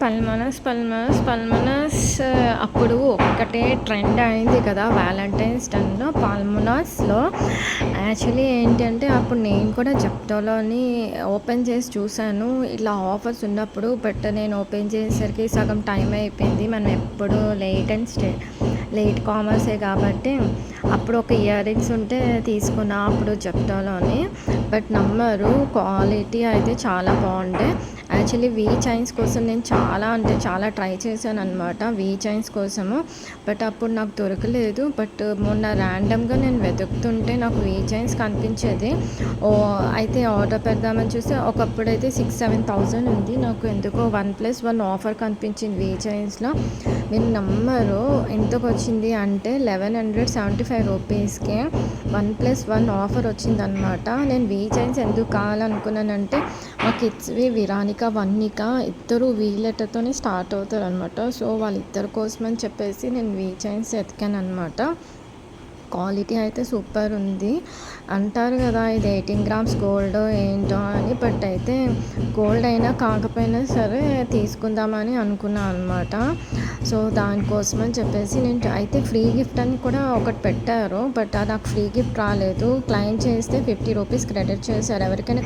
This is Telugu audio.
పల్మనస్ అప్పుడు ఒక్కటే ట్రెండ్ అయింది కదా వ్యాలంటైన్స్ డేలో పల్మనస్లో. యాక్చువల్లీ ఏంటంటే అప్పుడు నేను కూడా జెప్టోలోని ఓపెన్ చేసి చూశాను ఇలా ఆఫర్స్ ఉన్నప్పుడు. బట్ నేను ఓపెన్ చేసేసరికి సగం టైం అయిపోయింది. మనం ఎప్పుడు లేట్ కామర్సే కాబట్టి అప్పుడు ఒక ఇయర్ రింగ్స్ ఉంటే తీసుకున్నా అప్పుడు జెప్టోలోని. బట్ నమ్మరు, క్వాలిటీ అయితే చాలా బాగుండే. యాక్చువల్లీ వీ చైన్స్ కోసం నేను చాలా ట్రై చేశాను అనమాట, వీ చైన్స్ కోసము. బట్ అప్పుడు నాకు దొరకలేదు. బట్ మొన్న ర్యాండమ్గా నేను వెతుకుతుంటే నాకు వీ చైన్స్ కనిపించేది. అయితే ఆర్డర్ పెడదామని చూస్తే ఒకప్పుడైతే 6,000-7,000 ఉంది. నాకు ఎందుకో 1+1 ఆఫర్ కనిపించింది వీ చైన్స్లో. మీరు నమ్మరు, ఎంతకు వచ్చింది అంటే 1,175 రూపీస్కే 1+1 ఆఫర్ వచ్చిందనమాట. నేను వీ చైన్స్ ఎందుకు కావాలనుకున్నానంటే మా కిడ్స్వి విరానిక వన్నిక ఇద్దరు వీ లెటర్తోనే స్టార్ట్ అవుతారు అనమాట. సో వాళ్ళిద్దరి కోసం అని చెప్పేసి నేను వీ చైన్స్ ఎతికాను అనమాట. క్వాలిటీ అయితే సూపర్ ఉంది. అంటారు కదా ఇది 18 గ్రామ్స్ గోల్డ్ ఏంటో అని. బట్ అయితే గోల్డ్ అయినా కాకపోయినా సరే తీసుకుందామని అనుకున్నాను అనమాట. సో దానికోసం అని చెప్పేసి నేను అయితే ఫ్రీ గిఫ్ట్ అని కూడా ఒకటి పెట్టారు. బట్ నాకు ఫ్రీ గిఫ్ట్ రాలేదు. క్లెయిమ్ చేస్తే 50 రూపీస్ క్రెడిట్ చేశారు. ఎవరికైనా